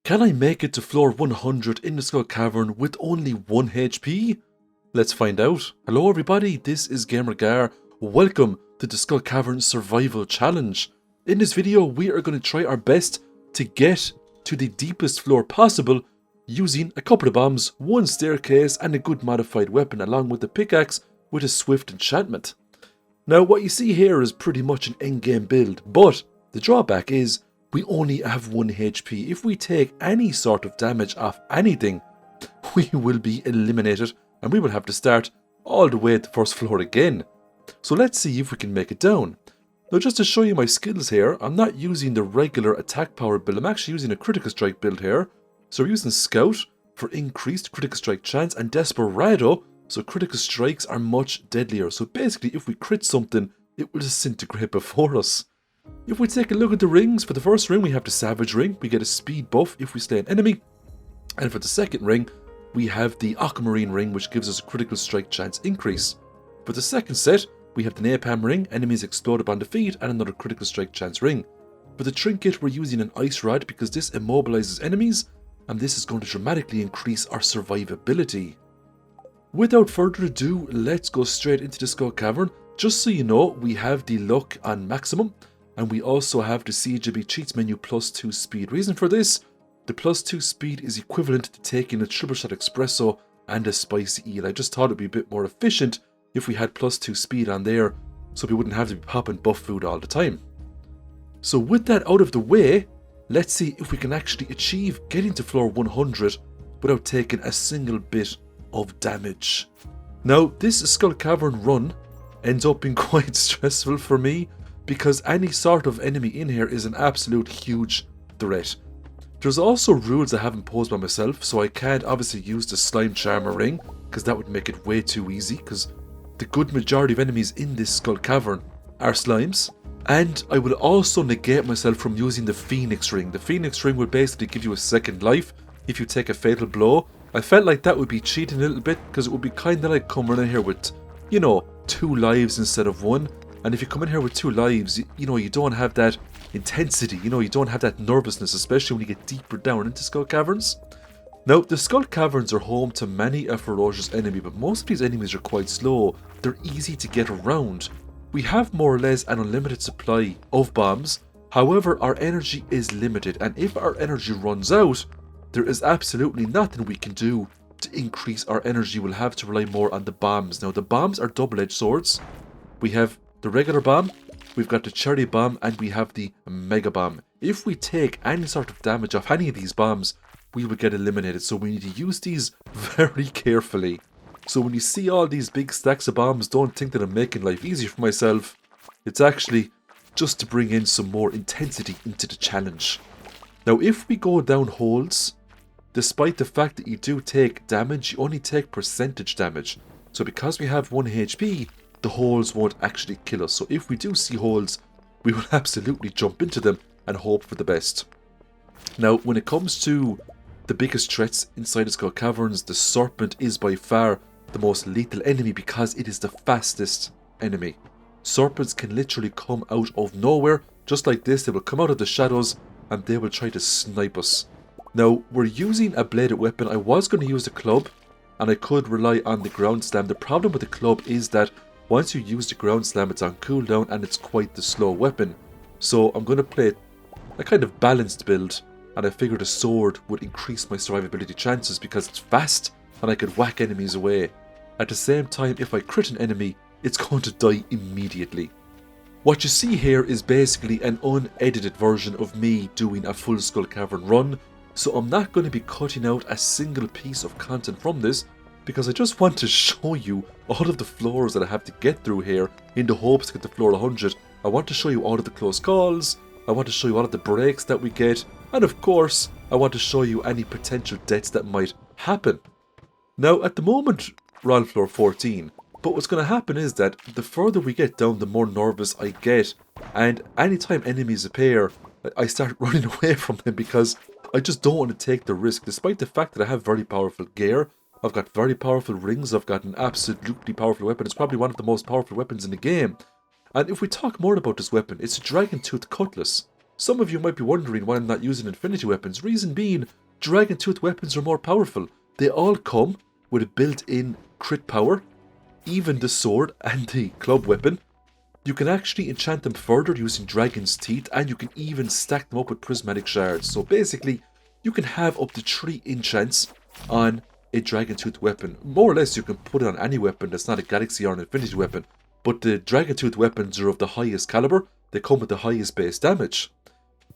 Can I make it to floor 100 in the Skull Cavern with only 1 HP? Let's find out. Hello everybody, this is GamerGar. Welcome to the Skull Cavern Survival Challenge. In this video, we are going to try our best to get to the deepest floor possible using a couple of bombs, one staircase and a good modified weapon along with the pickaxe with a swift enchantment. Now what you see here is pretty much an endgame build, but the drawback is we only have 1 HP. If we take any sort of damage off anything, we will be eliminated and we will have to start all the way at the first floor again. So let's see if we can make it down. Now just to show you my skills here, I'm not using the regular attack power build, I'm actually using a critical strike build here. So we're using Scout for increased critical strike chance and Desperado, so critical strikes are much deadlier. So basically if we crit something, it will disintegrate before us. If we take a look at the rings, for the first ring we have the Savage ring, we get a speed buff if we slay an enemy. And for the second ring, we have the Aquamarine ring, which gives us a critical strike chance increase. For the second set, we have the Napalm ring, enemies explode upon defeat, and another critical strike chance ring. For the trinket, we're using an Ice Rod because this immobilizes enemies, and this is going to dramatically increase our survivability. Without further ado, let's go straight into the Skull Cavern. Just so you know, we have the luck on maximum, and we also have the CJB cheats menu +2 speed. Reason for this, the +2 speed is equivalent to taking a triple shot espresso and a spicy eel. I just thought it'd be a bit more efficient if we had +2 speed on there, so we wouldn't have to be popping buff food all the time. So with that out of the way, let's see if we can actually achieve getting to floor 100 without taking a single bit of damage. Now this Skull Cavern run ends up being quite stressful for me, because any sort of enemy in here is an absolute huge threat. There's also rules I have imposed by myself, so I can't obviously use the Slime Charmer ring, because that would make it way too easy, because the good majority of enemies in this Skull Cavern are slimes. And I will also negate myself from using the Phoenix ring. The Phoenix ring will basically give you a second life if you take a fatal blow. I felt like that would be cheating a little bit, because it would be kind of like coming in here with, you know, 2 lives instead of 1. And if you come in here with 2 lives, you know, you don't have that intensity, you know, you don't have that nervousness, especially when you get deeper down into Skull Caverns. Now, the Skull Caverns are home to many a ferocious enemy, but most of these enemies are quite slow. They're easy to get around. We have more or less an unlimited supply of bombs, however our energy is limited, and if our energy runs out, there is absolutely nothing we can do to increase our energy. We'll have to rely more on the bombs. Now, the bombs are double-edged swords. We have the regular bomb, we've got the cherry bomb, and we have the mega bomb. If we take any sort of damage off any of these bombs, we will get eliminated, so we need to use these very carefully. So when you see all these big stacks of bombs, don't think that I'm making life easier for myself. It's actually just to bring in some more intensity into the challenge. Now if we go down holes, despite the fact that you do take damage, you only take percentage damage. So because we have 1 HP, the holes won't actually kill us. So if we do see holes, we will absolutely jump into them and hope for the best. Now when it comes to the biggest threats inside the Skull Caverns, the Serpent is by far the most lethal enemy because it is the fastest enemy. Serpents can literally come out of nowhere, just like this. They will come out of the shadows and they will try to snipe us. Now we're using a bladed weapon. I was going to use the club and I could rely on the ground slam. The problem with the club is that once you use the ground slam, it's on cooldown and it's quite the slow weapon. So I'm going to play a kind of balanced build, and I figured a sword would increase my survivability chances because it's fast and I could whack enemies away. At the same time, if I crit an enemy, it's going to die immediately. What you see here is basically an unedited version of me doing a full Skull Cavern run, so I'm not going to be cutting out a single piece of content from this, because I just want to show you all of the floors that I have to get through here in the hopes to get to floor 100. I want to show you all of the close calls, I want to show you all of the breaks that we get, and of course, I want to show you any potential deaths that might happen. Now, at the moment, we're on floor 14, but what's going to happen is that the further we get down, the more nervous I get, and anytime enemies appear, I start running away from them because I just don't want to take the risk, despite the fact that I have very powerful gear. I've got very powerful rings, I've got an absolutely powerful weapon. It's probably one of the most powerful weapons in the game. And if we talk more about this weapon, it's a Dragon Tooth Cutlass. Some of you might be wondering why I'm not using infinity weapons. Reason being, dragon tooth weapons are more powerful. They all come with a built-in crit power, even the sword and the club weapon. You can actually enchant them further using dragon's teeth, and you can even stack them up with prismatic shards. So basically, you can have up to 3 enchants on a dragon tooth weapon. More or less, you can put it on any weapon that's not a galaxy or an infinity weapon. But the dragon tooth weapons are of the highest caliber. They come with the highest base damage.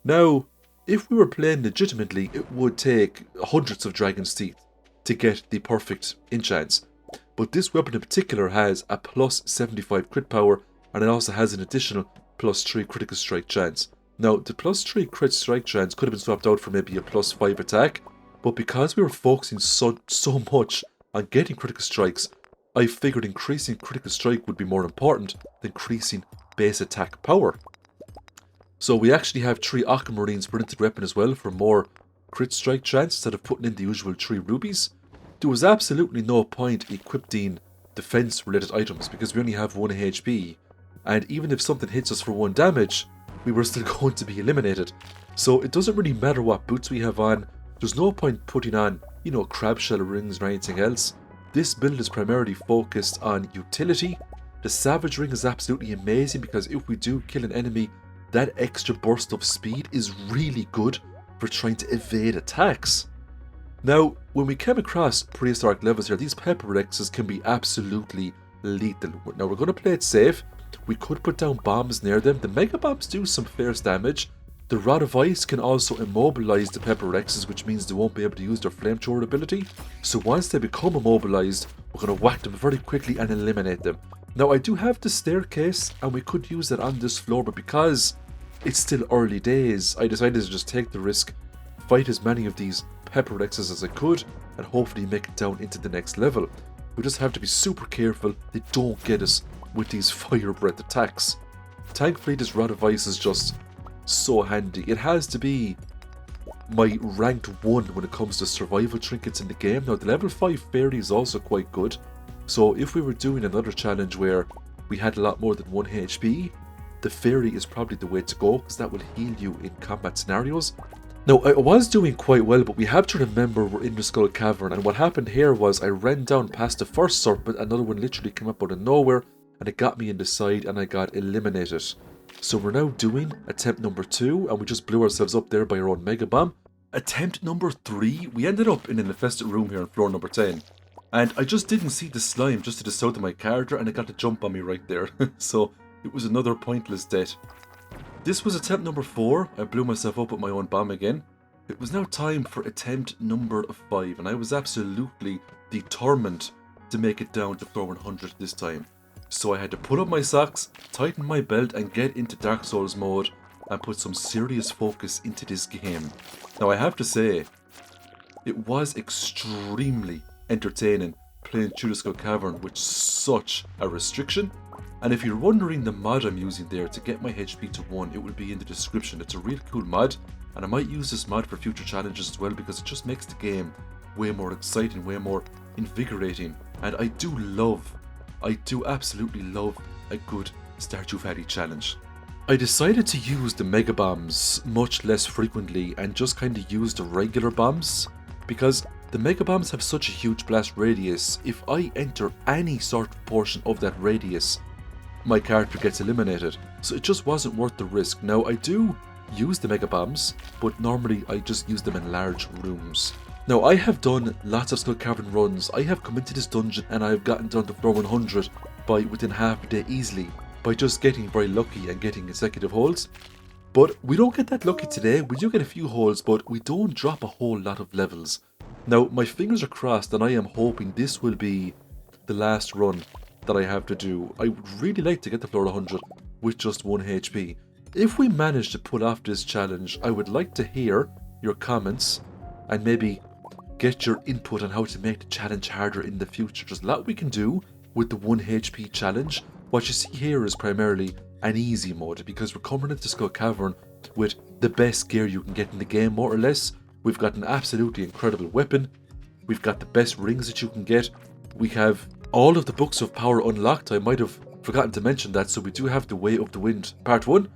Now, if we were playing legitimately, it would take hundreds of dragon's teeth to get the perfect enchants. But this weapon in particular has a plus 75 crit power, and it also has an additional plus 3 critical strike chance. Now, the plus 3 crit strike chance could have been swapped out for maybe a plus 5 attack, but because we were focusing so much on getting critical strikes, I figured increasing critical strike would be more important than increasing base attack power. So we actually have 3 aquamarines printed weapon as well for more crit strike chance instead of putting in the usual 3 rubies. There was absolutely no point equipping defense related items because we only have 1 HP, and even if something hits us for 1 damage, we were still going to be eliminated. So it doesn't really matter what boots we have on. There's no point putting on, crab shell rings or anything else. This build is primarily focused on utility. The savage ring is absolutely amazing because if we do kill an enemy, that extra burst of speed is really good for trying to evade attacks. Now, when we came across prehistoric levels here, these pepper Rexes can be absolutely lethal. Now, we're going to play it safe. We could put down bombs near them. The mega bombs do some fierce damage. The rod of ice can also immobilize the pepper Rexes, which means they won't be able to use their flamethrower ability. So once they become immobilized, we're going to whack them very quickly and eliminate them. Now, I do have the staircase, and we could use that on this floor, but because it's still early days, I decided to just take the risk, fight as many of these pepper Rexes as I could, and hopefully make it down into the next level. We just have to be super careful they don't get us with these fire breath attacks. Thankfully, this rod of ice is just so handy. It has to be my ranked 1 when it comes to survival trinkets in the game. Now, the level 5 fairy is also quite good. So if we were doing another challenge where we had a lot more than 1 HP, the fairy is probably the way to go because that will heal you in combat scenarios. Now, I was doing quite well, but we have to remember we're in the Skull Cavern, and what happened here was I ran down past the first serpent, another one literally came up out of nowhere, and it got me in the side and I got eliminated. So we're now doing attempt number 2, and we just blew ourselves up there by our own mega bomb. Attempt number 3, we ended up in an infested room here on floor number 10. And I just didn't see the slime just to the south of my character, and it got to jump on me right there. So it was another pointless death. This was attempt number 4. I blew myself up with my own bomb again. It was now time for attempt number 5, and I was absolutely determined to make it down to floor 100 this time. So I had to put up my socks, tighten my belt, and get into Dark Souls mode and put some serious focus into this game. Now, I have to say, it was extremely entertaining playing through the Skull Cavern with such a restriction. And if you're wondering the mod I'm using there to get my HP to 1, it will be in the description. It's a real cool mod, and I might use this mod for future challenges as well because it just makes the game way more exciting, way more invigorating. And I do absolutely love a good Stardew Valley challenge. I decided to use the mega bombs much less frequently and just kind of use the regular bombs because the mega bombs have such a huge blast radius. If I enter any sort of portion of that radius, my character gets eliminated. So it just wasn't worth the risk. Now, I do use the mega bombs, but normally I just use them in large rooms. Now, I have done lots of Skull Cavern runs. I have come into this dungeon and I have gotten down to floor 100 by within half a day easily, by just getting very lucky and getting consecutive holds. But we don't get that lucky today. We do get a few holds, but we don't drop a whole lot of levels. Now, my fingers are crossed and I am hoping this will be the last run that I have to do. I would really like to get to floor 100 with just 1 HP. If we manage to pull off this challenge, I would like to hear your comments and maybe get your input on how to make the challenge harder in the future. There's a lot we can do with the 1 HP challenge. What you see here is primarily an easy mode because we're coming into Skull Cavern with the best gear you can get in the game, more or less. We've got an absolutely incredible weapon. We've got the best rings that you can get. We have all of the books of power unlocked. I might have forgotten to mention that. So we do have the Way of the Wind Part 1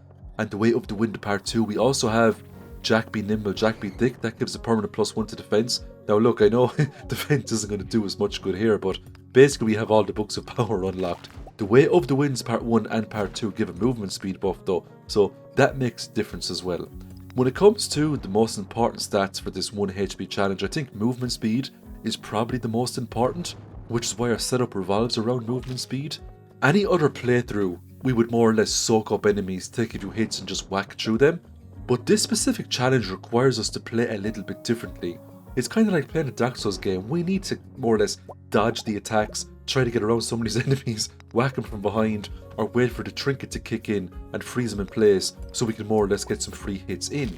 And The Way of the Wind Part 2, we also have Jack Be Nimble, Jack Be Thick. That gives a permanent +1 to defense. Now look, I know defense isn't going to do as much good here, but basically we have all the books of power unlocked. The Way of the Winds Part 1 and Part 2 give a movement speed buff though, so that makes a difference as well. When it comes to the most important stats for this 1 HP challenge, I think movement speed is probably the most important, which is why our setup revolves around movement speed. Any other playthrough, we would more or less soak up enemies, take a few hits and just whack through them. But this specific challenge requires us to play a little bit differently. It's kind of like playing a Dark Souls game. We need to more or less dodge the attacks, try to get around some of these enemies, whack them from behind, or wait for the trinket to kick in and freeze them in place so we can more or less get some free hits in.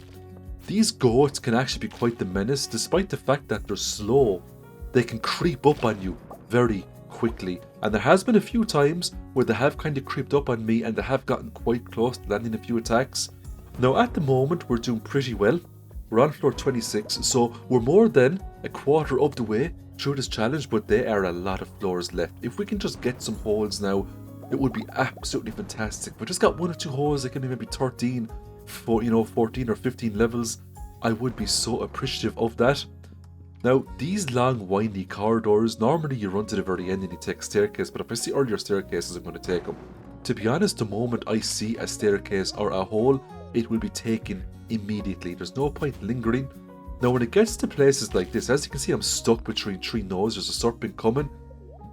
These goats can actually be quite the menace, despite the fact that they're slow. They can creep up on you very quickly, and there has been a few times where they have kind of creeped up on me and they have gotten quite close to landing a few attacks. Now at the moment we're doing pretty well. We're on floor 26, so we're more than a quarter of the way through this challenge, but there are a lot of floors left. If we can just get some holes now, it would be absolutely fantastic. If we just got 1 or 2 holes, it can be maybe 13, 14 or 15 levels. I would be so appreciative of that. Now, these long windy corridors, normally you run to the very end and you take a staircase, but if I see earlier staircases, I'm going to take them. To be honest, the moment I see a staircase or a hole, it will be taken immediately. There's no point lingering. Now when it gets to places like this, as you can see I'm stuck between 3 nodes, there's a serpent coming.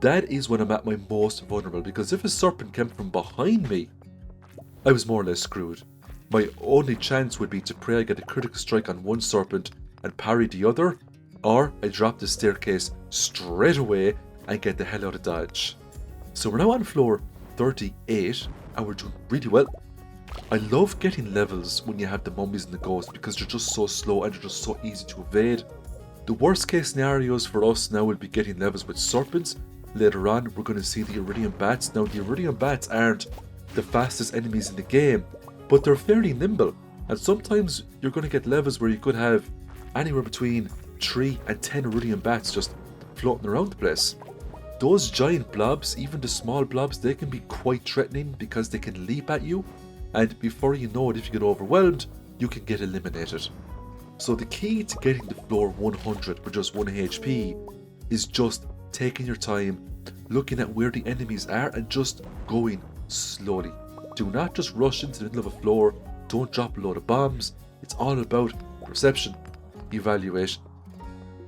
That is when I'm at my most vulnerable, because if a serpent came from behind me, I was more or less screwed. My only chance would be to pray I get a critical strike on one serpent and parry the other, or I drop the staircase straight away and get the hell out of Dodge. So we're now on floor 38 and we're doing really well. I love getting levels when you have the mummies and the ghosts because they're just so slow and they're just so easy to evade. The worst case scenarios for us now will be getting levels with serpents. Later on we're going to see the Iridium Bats. Now the Iridium Bats aren't the fastest enemies in the game, but they're fairly nimble, and sometimes you're going to get levels where you could have anywhere between 3 and 10 Iridium Bats just floating around the place. Those giant blobs, even the small blobs, they can be quite threatening because they can leap at you, and before you know it, if you get overwhelmed, you can get eliminated. So the key to getting to floor 100 for just 1 HP is just taking your time, looking at where the enemies are and just going slowly. Do not just rush into the middle of a floor, don't drop a load of bombs. It's all about perception, evaluation.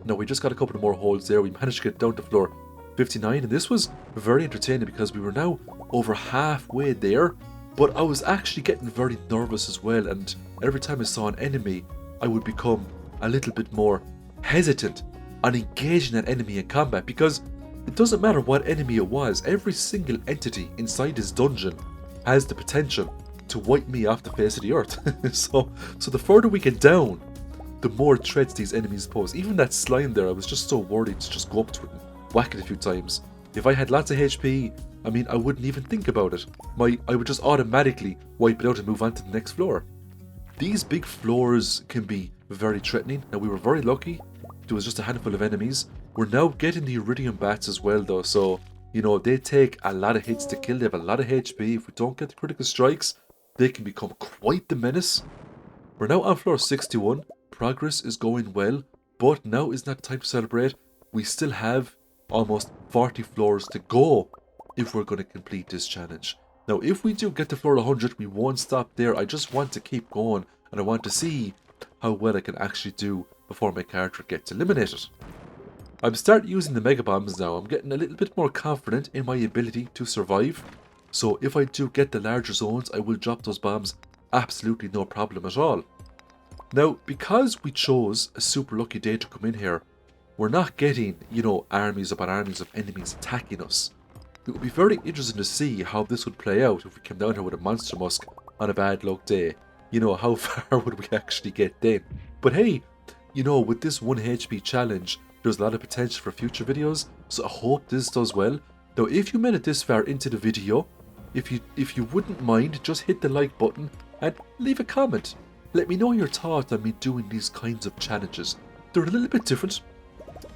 Now we just got a couple of more holes there. We managed to get down to floor 59, and this was very entertaining because we were now over halfway there, but I was actually getting very nervous as well, and every time I saw an enemy I would become a little bit more hesitant on engaging an enemy in combat, because it doesn't matter what enemy it was, every single entity inside this dungeon has the potential to wipe me off the face of the earth. so the further we get down, the more threats these enemies pose. Even that slime there, I was just so worried to just go up to it and whack it a few times. If I had lots of HP, I mean, I wouldn't even think about it. I would just automatically wipe it out and move on to the next floor. These big floors can be very threatening. Now we were very lucky, there was just a handful of enemies. We're now getting the Iridium Bats as well though, so you know, they take a lot of hits to kill, they have a lot of HP. If we don't get the critical strikes, they can become quite the menace. We're now on floor 61, progress is going well, but now is not time to celebrate. We still have almost 40 floors to go if we're going to complete this challenge. Now if we do get to floor 100, we won't stop there. I just want to keep going and I want to see how well I can actually do before my character gets eliminated. I'm starting using the Mega Bombs now. I'm getting a little bit more confident in my ability to survive. So if I do get the larger zones, I will drop those bombs absolutely no problem at all. Now, because we chose a super lucky day to come in here, we're not getting, you know, armies upon armies of enemies attacking us. It would be very interesting to see how this would play out if we came down here with a Monster Musk on a bad luck day. You know, how far would we actually get then? But hey, you know, with this 1 HP challenge, there's a lot of potential for future videos, so I hope this does well. Now, if you made it this far into the video, if you wouldn't mind, just hit the like button and leave a comment. Let me know your thoughts on me doing these kinds of challenges. They're a little bit different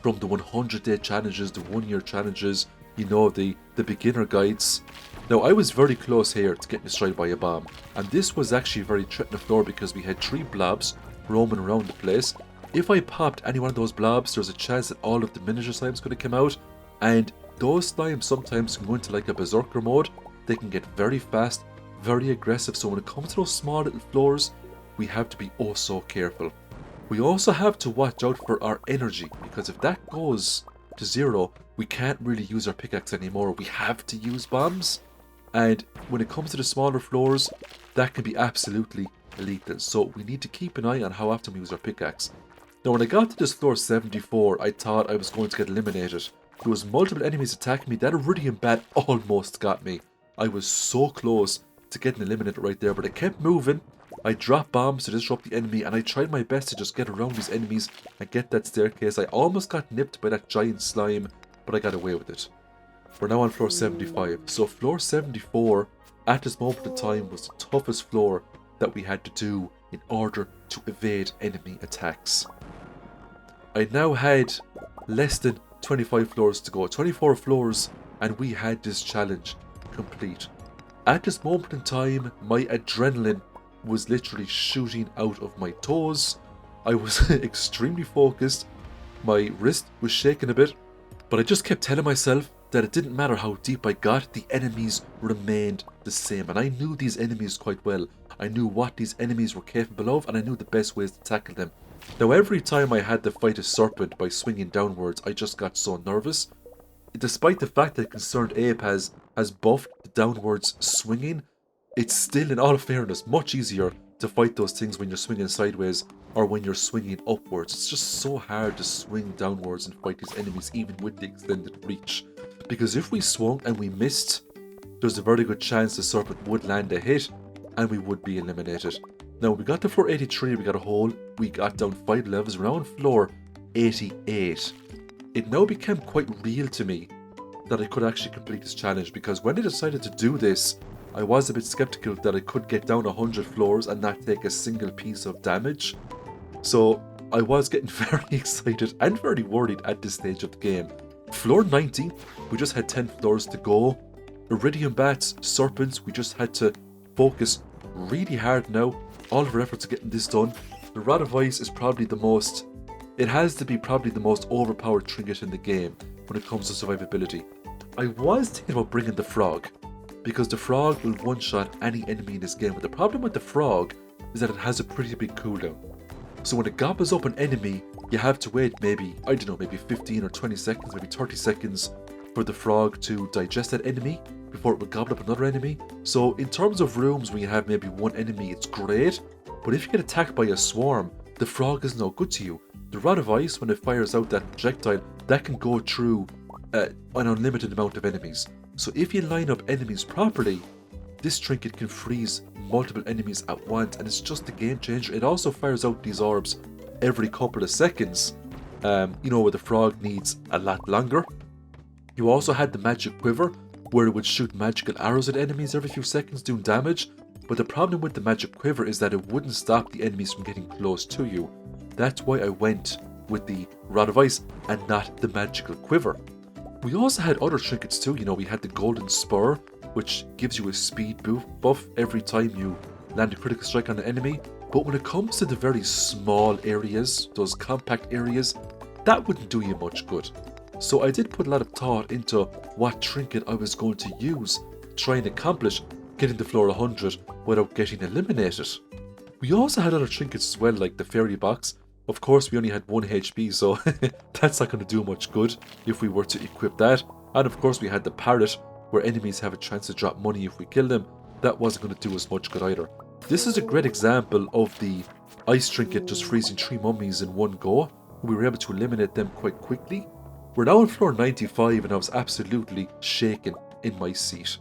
from the 100-day challenges, the 1-year challenges, you know, the beginner guides. Now, I was very close here to getting destroyed by a bomb, and this was actually a very threatening floor because we had 3 blobs roaming around the place. If I popped any one of those blobs, there's a chance that all of the miniature slimes could have come out, and those slimes sometimes can go into like a berserker mode. They can get very fast, very aggressive, so when it comes to those small little floors, we have to be oh so careful. We also have to watch out for our energy, because if that goes to 0, we can't really use our pickaxe anymore. We have to use bombs. And when it comes to the smaller floors, that can be absolutely lethal. So we need to keep an eye on how often we use our pickaxe. Now when I got to this floor 74, I thought I was going to get eliminated. There was multiple enemies attacking me. That iridium bat almost got me. I was so close to getting eliminated right there, but I kept moving. I dropped bombs to disrupt the enemy, and I tried my best to just get around these enemies and get that staircase. I almost got nipped by that giant slime, but I got away with it. We're now on floor 75. So floor 74, at this moment in time, was the toughest floor that we had to do in order to evade enemy attacks. I now had less than 25 floors to go, 24 floors, and we had this challenge complete. At this moment in time, my adrenaline was literally shooting out of my toes. I was extremely focused. My wrist was shaking a bit, but I just kept telling myself that it didn't matter how deep I got, the enemies remained the same. And I knew these enemies quite well. I knew what these enemies were capable of, and I knew the best ways to tackle them. Now every time I had to fight a serpent by swinging downwards, I just got so nervous. Despite the fact that Concerned Ape has buffed the downwards swinging, it's still, in all fairness, much easier to fight those things when you're swinging sideways or when you're swinging upwards. It's just so hard to swing downwards and fight these enemies even with the extended reach. Because if we swung and we missed, there's a very good chance the serpent would land a hit and we would be eliminated. Now when we got to floor 83, we got a hole, we got down 5 levels, we're now on floor 88. It now became quite real to me that I could actually complete this challenge, because when I decided to do this, I was a bit skeptical that I could get down 100 floors and not take a single piece of damage. So I was getting very excited and very worried at this stage of the game. Floor 90, we just had 10 floors to go. Iridium bats, serpents, we just had to focus really hard now. All of our efforts are getting this done. The Rod of Ice is probably the most, it has to be probably the most overpowered trinket in the game when it comes to survivability. I was thinking about bringing the frog, because the frog will one-shot any enemy in this game, but the problem with the frog is that it has a pretty big cooldown. So when it gobbles up an enemy, you have to wait maybe, I don't know, maybe 15 or 20 seconds, maybe 30 seconds for the frog to digest that enemy before it will gobble up another enemy. So in terms of rooms when you have maybe one enemy, it's great, but if you get attacked by a swarm, the frog is no good to you. The Rod of Ice, when it fires out that projectile, that can go through an unlimited amount of enemies. So if you line up enemies properly, this trinket can freeze multiple enemies at once, and it's just a game changer. It also fires out these orbs every couple of seconds, you know, where the frog needs a lot longer. You also had the magic quiver, where it would shoot magical arrows at enemies every few seconds doing damage, but the problem with the magic quiver is that it wouldn't stop the enemies from getting close to you. That's why I went with the Rod of Ice and not the magical quiver. We also had other trinkets too, you know, we had the golden spur, which gives you a speed buff every time you land a critical strike on an enemy. But when it comes to the very small areas, those compact areas, that wouldn't do you much good. So I did put a lot of thought into what trinket I was going to use to try and accomplish getting to floor 100 without getting eliminated. We also had other trinkets as well, like the fairy box. Of course, we only had 1 HP, so that's not going to do much good if we were to equip that. And of course, we had the parrot, where enemies have a chance to drop money if we kill them. That wasn't going to do us much good either. This is a great example of the ice trinket just freezing 3 mummies in one go. We were able to eliminate them quite quickly. We're now on floor 95, and I was absolutely shaken in my seat.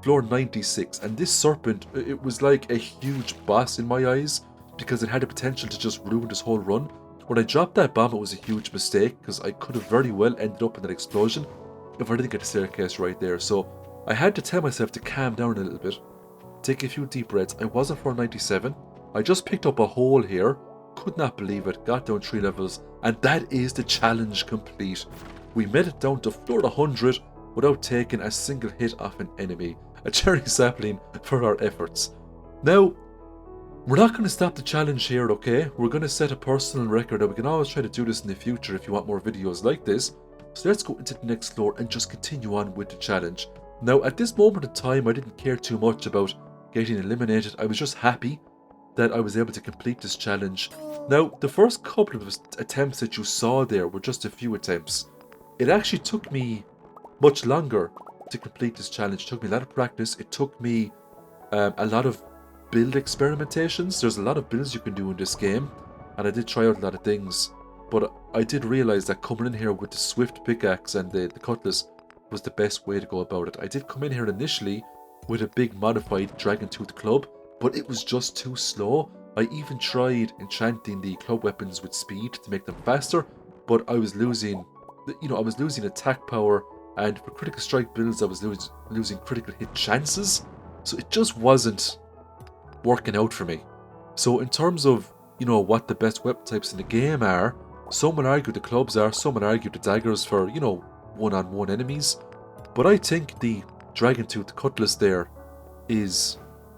Floor 96, and this serpent, it was like a huge boss in my eyes, because it had the potential to just ruin this whole run. When I dropped that bomb, it was a huge mistake, because I could have very well ended up in that explosion if I didn't get the staircase right there. So I had to tell myself to calm down a little bit, take a few deep breaths. I was on floor 97. I just picked up a hole here, could not believe it, got down 3 levels, and that is the challenge complete. We made it down to floor 100, without taking a single hit off an enemy. A cherry sapling for our efforts. Now, we're not going to stop the challenge here, okay? We're going to set a personal record, and we can always try to do this in the future if you want more videos like this. So let's go into the next floor and just continue on with the challenge. Now, at this moment in time, I didn't care too much about getting eliminated. I was just happy that I was able to complete this challenge. Now, the first couple of attempts that you saw there were just a few attempts. It actually took me much longer to complete this challenge. It took me a lot of practice. It took me a lot of build experimentations. There's a lot of builds you can do in this game, and I did try out a lot of things. But I did realize that coming in here with the swift pickaxe and the cutlass was the best way to go about it. I did come in here initially with a big modified dragon tooth club, but it was just too slow. I even tried enchanting the club weapons with speed to make them faster, but I was losing, I was losing attack power, and for critical strike builds I was losing critical hit chances, so it just wasn't working out for me. So in terms of, what the best weapon types in the game are, some would argue the clubs are, some would argue the daggers for, one-on-one enemies, but I think the dragon tooth cutlass there is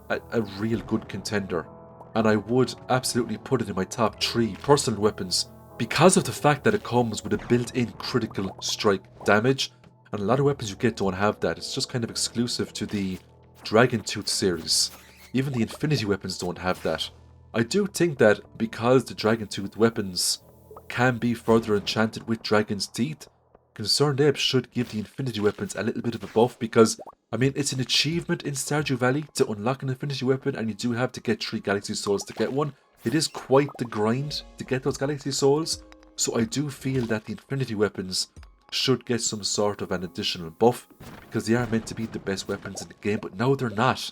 a real good contender, and I would absolutely put it in my top 3 personal weapons because of the fact that it comes with a built-in critical strike damage, and a lot of weapons you get don't have that. It's just kind of exclusive to the dragon tooth series. Even the infinity weapons don't have that. I do think that because the dragon tooth weapons can be further enchanted with dragon's teeth, Concerned Apes should give the infinity weapons a little bit of a buff, because I mean, it's an achievement in Stardew Valley to unlock an infinity weapon, and you do have to get 3 galaxy souls to get one. It is quite the grind to get those galaxy souls, so I do feel that the infinity weapons should get some sort of an additional buff, because they are meant to be the best weapons in the game, but now they're not.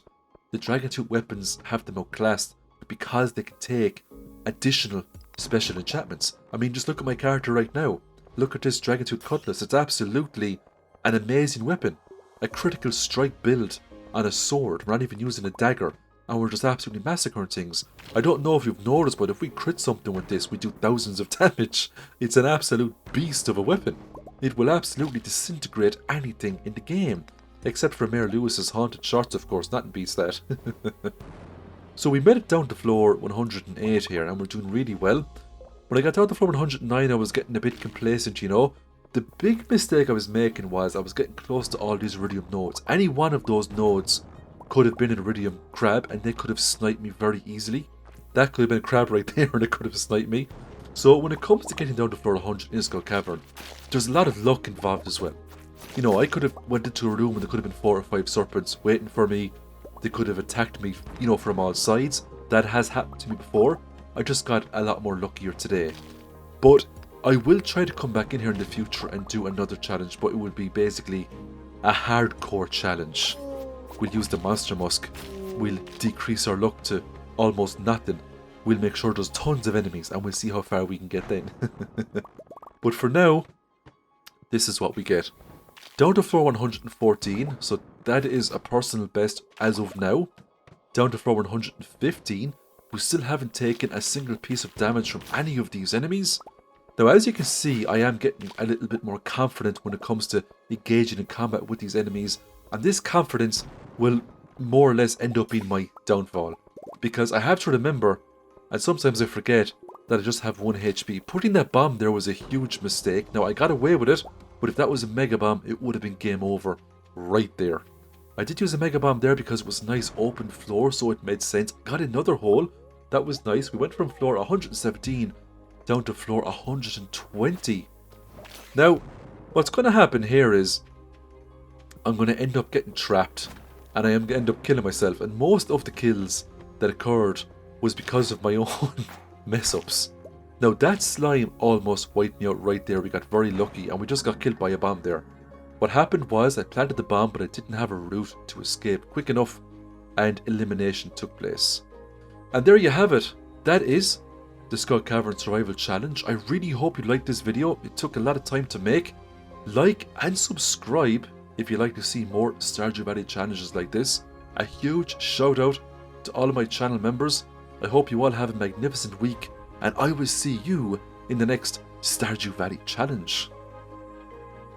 The dragon tooth weapons have them outclassed because they can take additional special enchantments. I mean, just look at my character right now. Look at this dragon tooth cutlass. It's absolutely an amazing weapon. A critical strike build on a sword. We're not even using a dagger, and we're just absolutely massacring things. I don't know if you've noticed, but if we crit something with this, we do thousands of damage. It's an absolute beast of a weapon. It will absolutely disintegrate anything in the game. Except for Mayor Lewis's haunted shorts, of course, nothing beats that. So we made it down to floor 108 here, and we're doing really well. When I got down to floor 109, I was getting a bit complacent, The big mistake I was making was I was getting close to all these iridium nodes. Any one of those nodes could have been an iridium crab, and they could have sniped me very easily. That could have been a crab right there, and it could have sniped me. So when it comes to getting down to floor 100 in Skull Cavern, there's a lot of luck involved as well. I could have went into a room and there could have been 4 or 5 serpents waiting for me. They could have attacked me, from all sides. That has happened to me before. I just got a lot more luckier today. But I will try to come back in here in the future and do another challenge, but it will be basically a hardcore challenge. We'll use the monster musk. We'll decrease our luck to almost nothing. We'll make sure there's tons of enemies, and we'll see how far we can get then. But for now, this is what we get. Down to floor 114, so that is a personal best as of now. Down to floor 115, we still haven't taken a single piece of damage from any of these enemies. Now, as you can see, I am getting a little bit more confident when it comes to engaging in combat with these enemies, and this confidence will more or less end up being my downfall, because I have to remember, and sometimes I forget, that I just have 1 HP. Putting that bomb there was a huge mistake. Now, I got away with it, but if that was a mega bomb, it would have been game over right there. I did use a mega bomb there because it was a nice open floor, so it made sense. Got another hole. That was nice. We went from floor 117 down to floor 120. Now, what's going to happen here is I'm going to end up getting trapped, and I am going to end up killing myself. And most of the kills that occurred was because of my own mess-ups. Now, that slime almost wiped me out right there. We got very lucky, and we just got killed by a bomb there. What happened was I planted the bomb, but I didn't have a route to escape quick enough, and elimination took place. And there you have it. That is the Skull Cavern Survival Challenge. I really hope you liked this video. It took a lot of time to make. Like and subscribe if you'd like to see more Stardew Valley challenges like this. A huge shout out to all of my channel members. I hope you all have a magnificent week, and I will see you in the next Stardew Valley challenge.